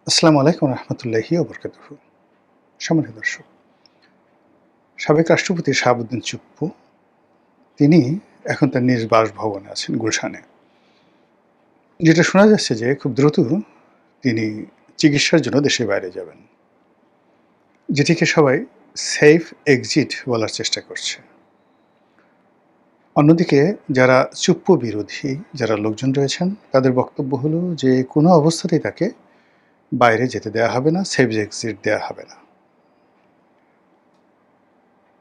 আসসালামু আলাইকুম রহমতুল্লাহি ওবরকাতুহু। সম্মানিত দর্শক, সাবেক রাষ্ট্রপতি শাহাবুদ্দিন চুপ্পু তিনি এখন তার নিজ বাসভবনে আছেন গুলশানে। যেটা শোনা যাচ্ছে যে খুব দ্রুত তিনি চিকিৎসার জন্য দেশের বাইরে যাবেন, যেটিকে সবাই সেফ এক্সিট বলার চেষ্টা করছে। অন্যদিকে যারা চুপ্পু বিরোধী যারা লোকজন রয়েছেন তাদের বক্তব্য হলো যে কোনো অবস্থাতেই তাকে বাইরে যেতে দেওয়া হবে না, সেফ এক্সিট দেওয়া হবে না,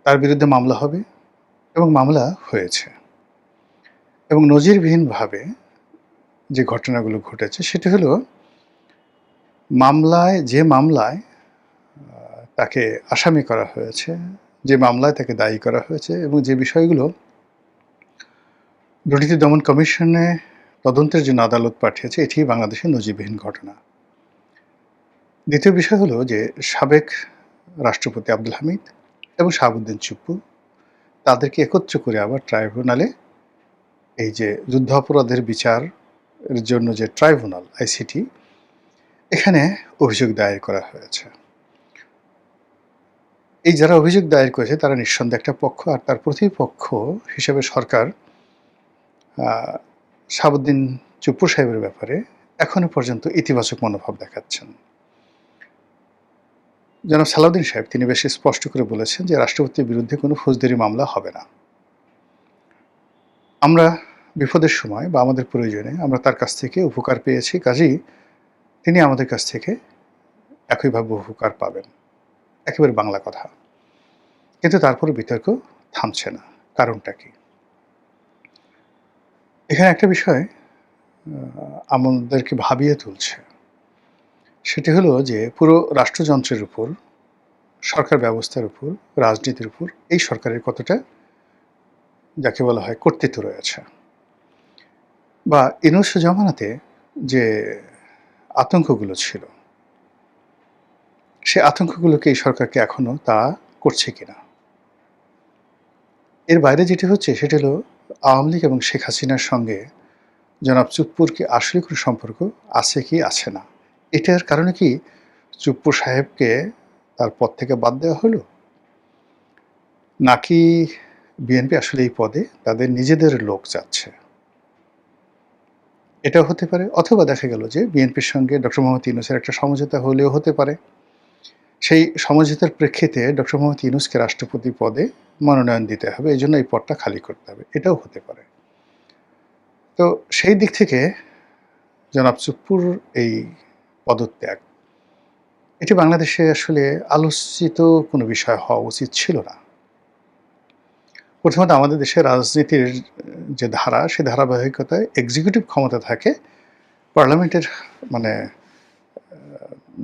তার বিরুদ্ধে মামলা হবে এবং মামলা হয়েছে। এবং নজিরবিহীনভাবে যে ঘটনাগুলো ঘটেছে সেটি হলো মামলায় তাকে আসামি করা হয়েছে, যে মামলায় তাকে দায়ী করা হয়েছে এবং যে বিষয়গুলো দুর্নীতি দমন কমিশনে তদন্তের জন্য আদালত পাঠিয়েছে, এটি বাংলাদেশের নজিরবিহীন ঘটনা। দ্বিতীয় বিষয় হলো যে সাবেক রাষ্ট্রপতি আব্দুল হামিদ এবং শাহাবুদ্দিন চুপ্পু তাদেরকে একত্র করে আবার ট্রাইব্যুনালে এই যে যুদ্ধাপরাধের বিচারের জন্য যে ট্রাইব্যুনাল আইসিটি, এখানে অভিযোগ দায়ের করা হয়েছে। এই যারা অভিযোগ দায়ের করেছে তারা নিঃসন্দেহে একটা পক্ষ, আর তার প্রতিপক্ষ হিসেবে সরকার শাহাবুদ্দিন চুপ্পু সাহেবের ব্যাপারে এখনো পর্যন্ত ইতিবাচক মনোভাব দেখাচ্ছেন। জনাব সালাউদ্দিন সাহেব তিনি বেশ স্পষ্ট করে বলেছেন যে রাষ্ট্রপতির বিরুদ্ধে কোনো ফৌজদারি মামলা হবে না। আমরা বিপদের সময় বা আমাদের প্রয়োজনে আমরা তার কাছ থেকে উপকার পেয়েছি, কাজেই তিনি আমাদের কাছ থেকে একইভাবে উপকার পাবেন। একেবারে বাংলা কথা। কিন্তু তারপরে বিতর্ক থামছে না। কারণটা কি? এখানে একটা বিষয় আমাদেরকে ভাবিয়ে তুলছে। সেটি হলো যে পুরো রাষ্ট্রযন্ত্রের উপর, সরকার ব্যবস্থার উপর, রাজনীতির উপর এই সরকারের কতটা যাকে বলা হয় কর্তৃত্ব রয়েছে। বা ইউনূস জমানাতে যে আতঙ্কগুলো ছিল, সে আতঙ্কগুলোকে এই সরকারকে এখনো তা করছে কিনা। এর বাইরে যেটি হচ্ছে সেটি হলো আওয়ামী লীগ এবং শেখ হাসিনার সঙ্গে জনাব চুপ্পুর কি আসলে কোনো সম্পর্ক আছে কি আছে না। এটার কারণে কি চুপ্পু সাহেবকে তার পদ থেকে বাদ দেওয়া হলো, নাকি বিএনপি আসলে এই পদে তাদের নিজেদের লোক চাচ্ছে, এটাও হতে পারে। অথবা দেখা গেল যে বিএনপির সঙ্গে ডক্টর মোহাম্মদ ইউনূসের একটা সমঝোতা হলেও হতে পারে, সেই সমঝোতার প্রেক্ষিতে ডক্টর মোহাম্মদ ইউনূসকে রাষ্ট্রপতি পদে মনোনয়ন দিতে হবে, এই জন্য এই পদটা খালি করতে হবে, এটাও হতে পারে। তো সেই দিক থেকে জনাব চুপ্পুর এই পদত্যাগ, এটি বাংলাদেশে আসলে আলোচিত কোনো বিষয় হওয়া উচিত ছিল না। প্রথমত আমাদের দেশের রাজনীতির যে ধারা, সে ধারাবাহিকতায় এক্সিকিউটিভ ক্ষমতা থাকে পার্লামেন্টের, মানে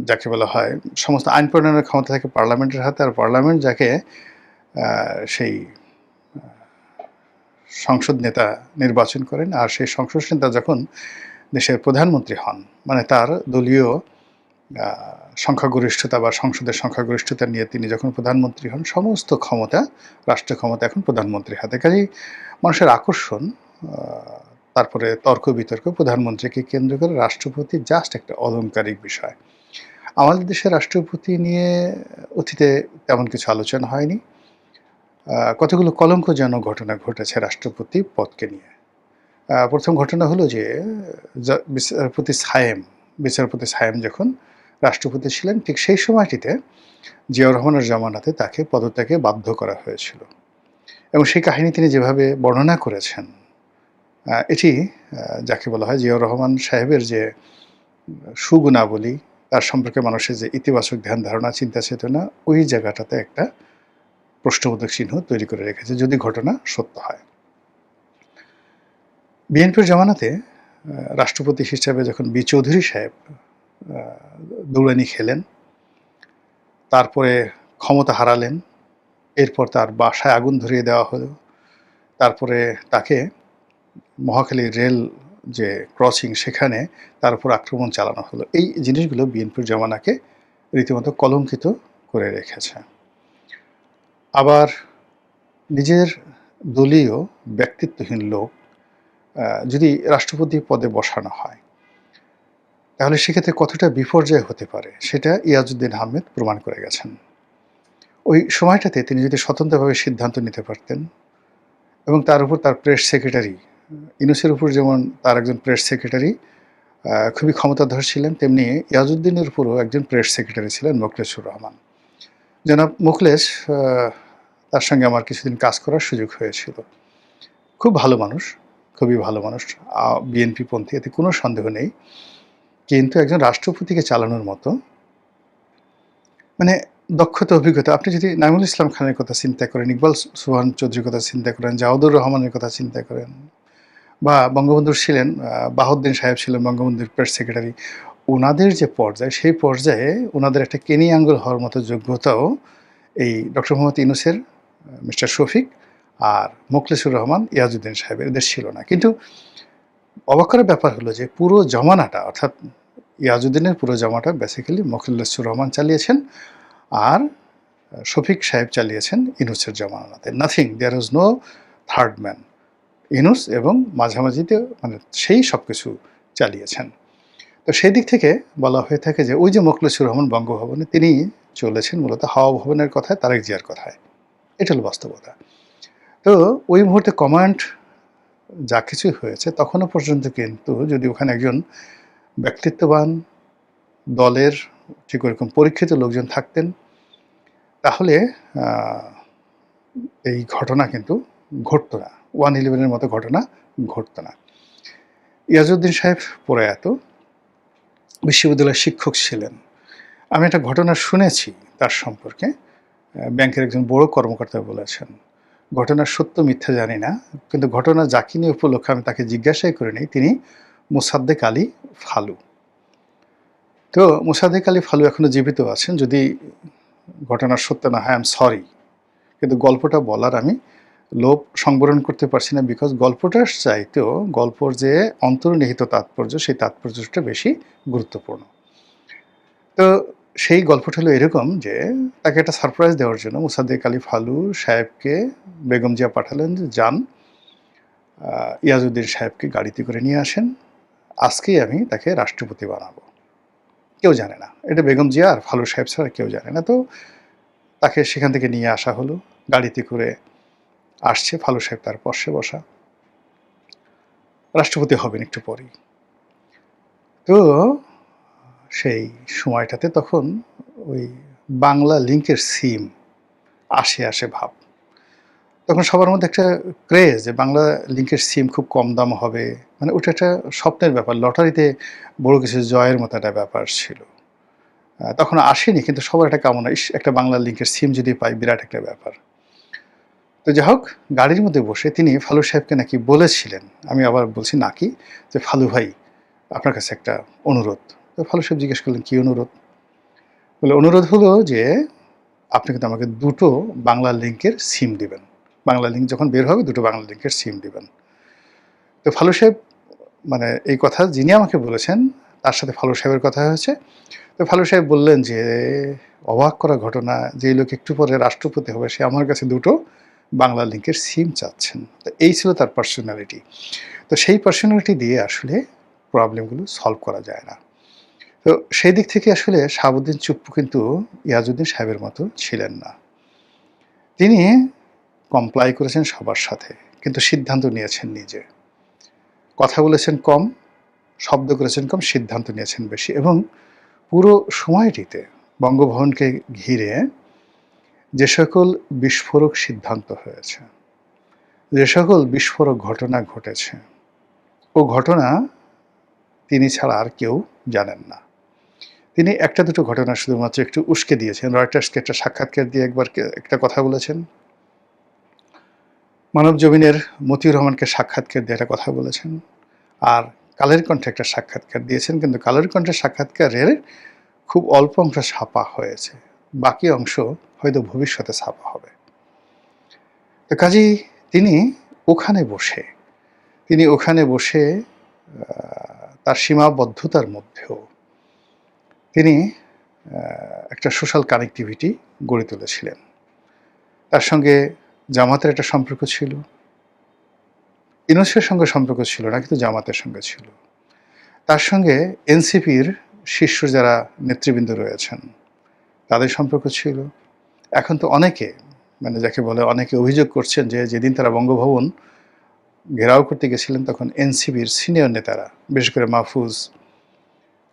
যাকে বলা হয় সমস্ত আইন প্রণয়নের ক্ষমতা থাকে পার্লামেন্টের হাতে, আর পার্লামেন্ট যাকে সেই সংসদ নেতা নির্বাচন করেন, আর সেই সংসদ নেতা যখন দেশের প্রধানমন্ত্রী হন, মানে তার দলীয় সংখ্যাগরিষ্ঠতা বা সংসদের সংখ্যাগরিষ্ঠতা নিয়ে তিনি যখন প্রধানমন্ত্রী হন, সমস্ত ক্ষমতা, রাষ্ট্র ক্ষমতা এখন প্রধানমন্ত্রীর হাতে। কাজেই মানুষের আকর্ষণ, তারপরে তর্ক বিতর্ক প্রধানমন্ত্রীকে কেন্দ্র করে, রাষ্ট্রপতি জাস্ট একটা অলংকারিক বিষয়। আমাদের দেশের রাষ্ট্রপতি নিয়ে অতীতে তেমন কিছু আলোচনা হয়নি। কতগুলো কলঙ্কজনক ঘটনা ঘটেছে রাষ্ট্রপতি পদকে নিয়ে। প্রথম ঘটনা হলো যে বিচারপতি সায়েম যখন রাষ্ট্রপতি ছিলেন, ঠিক সেই সময়টিতে জিয়াউর রহমানের জামানাতে তাকে পদত্যাগে বাধ্য করা হয়েছিল। এবং সেই কাহিনী তিনি যেভাবে বর্ণনা করেছেন, এটি যাকে বলা হয় জিয়াউর রহমান সাহেবের যে সুগুণাবলী, তার সম্পর্কে মানুষের যে ইতিবাচক ধ্যান ধারণা, চিন্তা চেতনা, ওই জায়গাটাতে একটা প্রশ্নবোধক চিহ্ন তৈরি করে রেখেছে, যদি ঘটনা সত্য হয়। বিএনপির জামানাতে রাষ্ট্রপতি হিসাবে যখন বি চৌধুরী সাহেব দৌড়ানি খেলেন, তারপরে ক্ষমতা হারালেন, এরপর তার বাসায় আগুন ধরিয়ে দেওয়া হলো, তারপরে তাকে মহাখালী রেল যে ক্রসিং, সেখানে তার উপর আক্রমণ চালানো হলো। এই জিনিসগুলো বিএনপির জামানাকে রীতিমতো কলঙ্কিত করে রেখেছে। আবার নিজের দলীয় ব্যক্তিত্বহীন লোক যদি রাষ্ট্রপতি পদে বসানো হয়, তাহলে সেক্ষেত্রে কতটা বিপর্যয় হতে পারে সেটা ইয়াজউদ্দিন আহমেদ প্রমাণ করে গেছেন। ওই সময়টাতে তিনি যদি স্বতন্ত্রভাবে সিদ্ধান্ত নিতে পারতেন এবং তার উপর তার প্রেস সেক্রেটারি ইউনূসের উপর যেমন তার একজন প্রেস সেক্রেটারি খুবই ক্ষমতাধর ছিলেন, তেমনি ইয়াজউদ্দিনের উপরও একজন প্রেস সেক্রেটারি ছিলেন মোখলেছুর রহমান। জনাব মোখলেস তার সঙ্গে আমার কিছুদিন কাজ করার সুযোগ হয়েছিল। খুব ভালো মানুষ, খুবই ভালো মানুষ, বিএনপিপন্থী, এতে কোনো সন্দেহ নেই। কিন্তু একজন রাষ্ট্রপতিকে চালানোর মতো মানে দক্ষতা, অভিজ্ঞতা, আপনি যদি নাঈমুল ইসলাম খানের কথা চিন্তা করেন, ইকবাল সুবহান চৌধুরীর কথা চিন্তা করেন, জাওয়াদুর রহমানের কথা চিন্তা করেন, বা বঙ্গবন্ধুর ছিলেন বাহাউদ্দিন সাহেব ছিলেন বঙ্গবন্ধুর প্রেস সেক্রেটারি। উনাদের যে পর্যায়, সেই পর্যায়ে উনাদের একটা কেনি আঙ্গুল হওয়ার মতো যোগ্যতাও এই ডক্টর মোহাম্মদ ইউনূসের, মিস্টার শফিক আর মোখলেছুর রহমান, ইয়াজউদ্দিন সাহেবের, এদের ছিল না। কিন্তু অবাক করার ব্যাপার হলো যে পুরো জমানাটা, অর্থাৎ ইয়াজউদ্দিনের পুরো জমাটা বেসিক্যালি মোখলেছুর রহমান চালিয়েছেন, আর শফিক সাহেব চালিয়েছেন ইউনূসের জমানাতে। Nothing, there was no third man. Yunus এবং মাঝামাঝিতে মানে সেই সব কিছু চালিয়েছেন। তো সেই দিক থেকে বলা হয়ে থাকে যে ওই যে মোখলেছুর রহমান বঙ্গভবনে, তিনি চলেছেন মূলত হাওয়া ভবনের কথায়, তারেক জিয়ার কথায়। এটা হলো বাস্তবতা। তো ওই মুহূর্তে কমান্ড যা কিছুই হয়েছে তখনও পর্যন্ত কিন্তু যদি ওখানে একজন ব্যক্তিত্ববান দলের ঠিক ওরকম পরীক্ষিত লোকজন থাকতেন, তাহলে এই ঘটনা কিন্তু ঘটতো না, 1/11-এর মতো ঘটনা ঘটতো না। ইয়াজউদ্দিন সাহেব প্রয়াত, বিশ্ববিদ্যালয়ের শিক্ষক ছিলেন। আমি একটা ঘটনা শুনেছি তার সম্পর্কে, ব্যাংকের একজন বড় কর্মকর্তা বলেছেন। ঘটনার সত্য মিথ্যা জানি না, কিন্তু ঘটনা যাকে নিয়ে উপলক্ষে আমি তাকে জিজ্ঞাসাই করিনি, তিনি মোসাদ্দেক আলী ফালু। তো মোসাদ্দেক আলী ফালু এখনো জীবিত আছেন, যদি ঘটনার সত্য না হয় আই এম সরি, কিন্তু গল্পটা বলার আমি লোভ সংবরণ করতে পারছি না, বিকজ গল্পটার চাইতেও গল্পর যে অন্তর্নিহিত তাৎপর্য, সেই তাৎপর্যটা বেশি গুরুত্বপূর্ণ। তো সেই গল্পটা হলো এরকম যে তাকে একটা সারপ্রাইজ দেওয়ার জন্য মোসাদ্দেক আলী ফালু সাহেবকে বেগম জিয়া পাঠালেন যে যান, ইয়াজউদ্দিন সাহেবকে গাড়িতে করে নিয়ে আসেন, আজকেই আমি তাকে রাষ্ট্রপতি বানাবো। কেউ জানে না, এটা বেগম জিয়া আর ফালু সাহেব ছাড়া কেউ জানে না। তো তাকে সেখান থেকে নিয়ে আসা হলো, গাড়িতে করে আসছে, ফালু সাহেব তার পাশে বসা, রাষ্ট্রপতি হবেন একটু পরেই। তো সেই সময়টাতে তখন ওই বাংলা লিংকের সিম আসে ভাব। তখন সবার মধ্যে একটা ক্রেজ যে বাংলা লিংকের সিম খুব কম দাম হবে, মানে ওটা একটা স্বপ্নের ব্যাপার, লটারিতে বড় কিছু জয়ের মতো একটা ব্যাপার ছিল। তখন আসেনি, কিন্তু সবার একটা কামনা, ইস একটা বাংলা লিংকের সিম যদি পাই, বিরাট একটা ব্যাপার। তো যাই হোক, গাড়ির মধ্যে বসে তিনি ফালু সাহেবকে নাকি বলেছিলেন, আমি আবার বলছি নাকি, যে ফালু ভাই আপনার কাছে একটা অনুরোধ। তো ফালু সাহেব জিজ্ঞেস করলেন কী অনুরোধ? বলে অনুরোধ হলো যে আপনি কিন্তু আমাকে 2টো বাংলা লিংকের সিম দিবেন, বাংলা লিংক যখন বের হবে 2টো বাংলা লিংকের সিম দিবেন। তো ফালু সাহেব, মানে এই কথা যিনি আমাকে বলেছেন তার সাথে ফালু সাহেবের কথা হয়েছে। তো ফালু সাহেব বললেন যে অবাক করা ঘটনা, যে লোক একটু পরে রাষ্ট্রপতি হবে সে আমার কাছে 2টো বাংলা লিংকের সিম চাচ্ছেন। তো এই ছিল তার পার্সোনালিটি। তো সেই পার্সোনালিটি দিয়ে আসলে প্রবলেমগুলো সলভ করা যায় না। তো সেই দিক থেকে আসলে শাহাবুদ্দিন চুপ্পু কিন্তু ইয়াজউদ্দিন সাহেবের মতো ছিলেন না। তিনি কমপ্লাই করেছেন সবার সাথে, কিন্তু সিদ্ধান্ত নিয়েছেন নিজে। কথা বলেছেন কম, শব্দ করেছেন কম, সিদ্ধান্ত নিয়েছেন বেশি। এবং পুরো সময়টিতে বঙ্গভবনকে ঘিরে যে সকল বিস্ফোরক সিদ্ধান্ত হয়েছে, যে সকল বিস্ফোরক ঘটনা ঘটেছে, ও ঘটনা তিনি ছাড়া আর কেউ জানেন না। তিনি একটা দুটো ঘটনা শুধুমাত্র একটু উস্কে দিয়েছেন। রয়টার্সকে একটা সাক্ষাৎকার দিয়ে একবার একটা কথা বলেছেন, মানবজমিনের মতিউর রহমানকে সাক্ষাৎকার দিয়ে একটা কথা বলেছেন, আর কালের কণ্ঠে একটা সাক্ষাৎকার দিয়েছেন। কিন্তু কালের কণ্ঠের সাক্ষাৎকারের খুব অল্প অংশ ছাপা হয়েছে, বাকি অংশ হয়তো ভবিষ্যতে ছাপা হবে। তো কাজেই তিনি ওখানে বসে তার সীমাবদ্ধতার মধ্যেও তিনি একটা সোশ্যাল কানেক্টিভিটি গড়ে তুলেছিলেন। তার সঙ্গে জামাতের একটা সম্পর্ক ছিল, ইউনূসের সঙ্গে সম্পর্ক ছিল না, কিন্তু জামাতের সঙ্গে ছিল। তার সঙ্গে এনসিপির শীর্ষ যারা নেতৃবৃন্দ রয়েছেন তাদের সম্পর্ক ছিল। এখন তো অনেকে মানে যাকে বলে অনেকে অভিযোগ করছেন যে যেদিন তারা বঙ্গভবন ঘেরাও করতে গেছিলেন তখন এনসিপির সিনিয়র নেতারা বিশেষ করে মাহফুজ,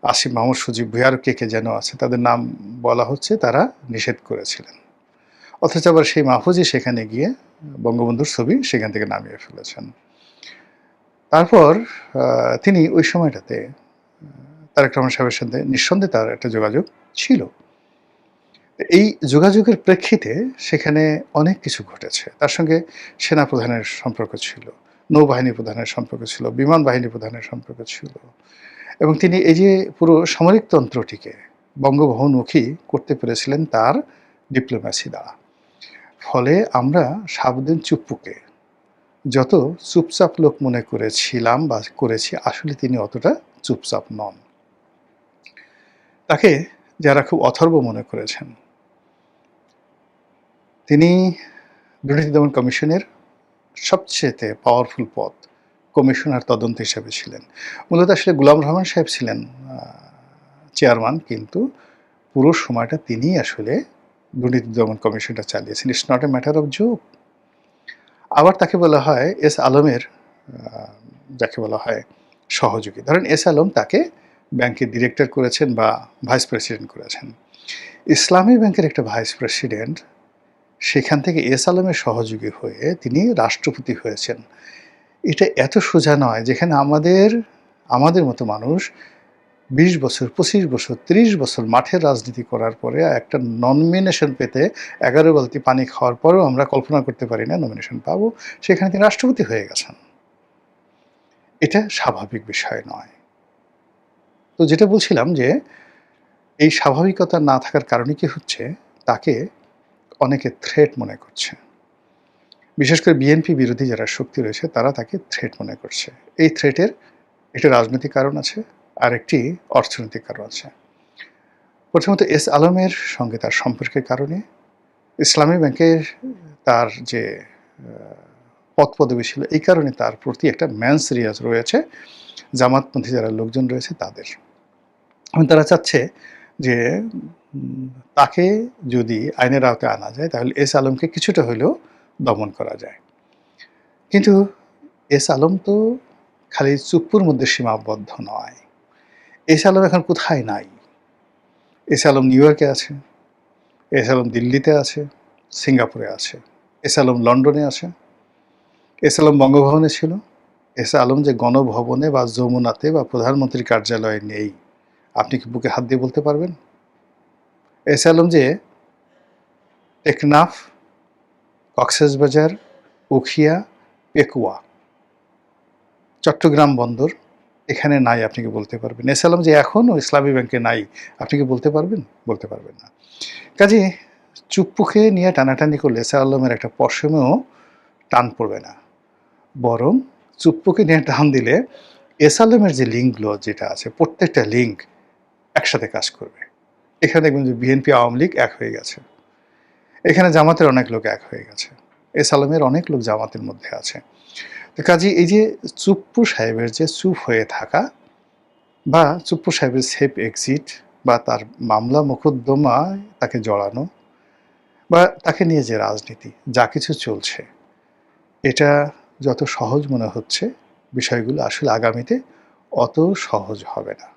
আসিফ মাহমুদ, সজীব ভুঁইয়া আর কে যেন আছে তাদের নাম বলা হচ্ছে তারা নিষেধ করেছিলেন। অথচ আবার সেই মাহফুজই সেখানে গিয়ে বঙ্গবন্ধুর ছবি সেখান থেকে নামিয়ে ফেলেছেন। তারপর তিনি ওই সময়টাতে তারেক রহমান সাহেবের সাথে নিঃসন্দেহে তার একটা যোগাযোগ ছিল। এই যোগাযোগের প্রেক্ষিতে সেখানে অনেক কিছু ঘটেছে। তার সঙ্গে সেনাপ্রধানের সম্পর্ক ছিল, নৌবাহিনী প্রধানের সম্পর্ক ছিল, বিমান বাহিনী প্রধানের সম্পর্ক ছিল এবং তিনি এই যে পুরো সামরিক তন্ত্রটিকে বঙ্গভবনমুখী করতে পেরেছিলেন তার ডিপ্লোম্যাসি দ্বারা। ফলে আমরা শাহাবুদ্দিন চুপ্পুকে যত চুপচাপ লোক মনে করেছিলাম বা করেছি, আসলে তিনি অতটা চুপচাপ নন। তাকে যারা খুব অথর্ব মনে করেছেন, তিনি দুর্নীতি দমন কমিশনের সবচেয়ে পাওয়ারফুল পদ কমিশনার তদন্ত হিসেবে ছিলেন। মূলত আসলে গোলাম রহমান সাহেব ছিলেন চেয়ারম্যান, কিন্তু পুরো সময়টা তিনিই আসলে দুর্নীতি দমন কমিশনটা চালিয়েছেন। It's not a matter of joke. আবার তাকে বলা হয় এস আলমের যাকে বলা হয় সহযোগী। ধরেন এস আলম তাকে ব্যাংকের ডিরেক্টর করেছেন বা ভাইস প্রেসিডেন্ট করেছেন। ইসলামী ব্যাংকের একটা ভাইস প্রেসিডেন্ট, সেখান থেকে এস আলমের সহযোগী হয়ে তিনি রাষ্ট্রপতি হয়েছেন। এটা এত সোজা নয়, যেখানে আমাদের মতো মানুষ ২০ বছর, ২৫ বছর, ৩০ বছর মাঠের রাজনীতি করার পরে একটা নমিনেশন পেতে ১১ বালতি পানি খাওয়ার পরেও আমরা কল্পনা করতে পারি না নমিনেশন পাবো। সেখানে তিনি রাষ্ট্রপতি হয়ে গেছেন। এটা স্বাভাবিক বিষয় নয়। তো যেটা বলছিলাম যে এই স্বাভাবিকতা না থাকার কারণে কি হচ্ছে, তাকে অনেকে থ্রেট মনে করছে। বিশেষ করে বিএনপি বিরোধী যারা শক্তি রয়েছে তারা তাকে থ্রেট মনে করছে। এই থ্রেটের একটা রাজনৈতিক কারণ আছে, আর একটি অর্থনৈতিক কারণ আছে। প্রথমত এস আলমের সঙ্গে তার সম্পর্কের কারণে ইসলামী ব্যাংকের তার যে পদপদবি ছিল, এই কারণে তার প্রতি একটা ম্যান সিরিয়াস রয়েছে জামাতপন্থী যারা লোকজন রয়েছে তাদের। এবং তারা চাচ্ছে যে তাকে যদি আইনের আওতায় আনা যায় তাহলে এস আলমকে কিছুটা হলেও দমন করা যায়। কিন্তু এস আলম তো খালি চুপ্পুর মধ্যে সীমাবদ্ধ নয়। এস আলম এখন কোথায় নাই? এস আলম নিউ ইয়র্কে আছে, এস আলম দিল্লিতে আছে, সিঙ্গাপুরে আছে, এস আলম লন্ডনে আছে, এস আলম বঙ্গভবনে ছিল। এস আলম যে গণভবনে বা যমুনাতে বা প্রধানমন্ত্রীর কার্যালয়ে নেই, আপনি কি বুকে হাত দিয়ে বলতে পারবেন? এস আলম যে টেকনাফ, কক্সবাজার, উখিয়া, পেকুয়া, চট্টগ্রাম বন্দর এখানে নাই, আপনি কি বলতে পারবেন? এস আলম যে এখনও ইসলামী ব্যাংকে নাই, আপনি কি বলতে পারবেন? বলতে পারবেন না। কাজে চুপ্পুকে নিয়ে টানাটানি করলে এস আলমের একটা পশমেও টান পড়বে না, বরং চুপ্পুকে নিয়ে টান দিলে এস আলমের যে লিঙ্কগুলো যেটা আছে প্রত্যেকটা লিঙ্ক একসাথে কাজ করবে। এখানে দেখবেন যে বিএনপি আওয়ামী লীগ এক হয়ে গেছে, এখানে জামাতের অনেক লোক এক হয়ে গেছে, এস আলমের অনেক লোক জামাতের মধ্যে আছে। তো কাজে এই যে চুপ্পু সাহেবের যে চুপ হয়ে থাকা বা চুপ্পু সাহেবের সেফ এক্সিট বা তার মামলা মোকদ্দমায় তাকে জড়ানো বা তাকে নিয়ে যে রাজনীতি যা কিছু চলছে, এটা যত সহজ মনে হচ্ছে বিষয়গুলো আসলে আগামীতে অত সহজ হবে না।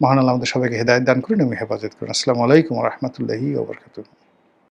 মহান আল্লাহ আমাদের সবাইকে হেদায়েত দান করুন এবং হেফাজত করুন। আসসালামু আলাইকুম ওয়া রাহমাতুল্লাহি ওয়া বারাকাতুহু।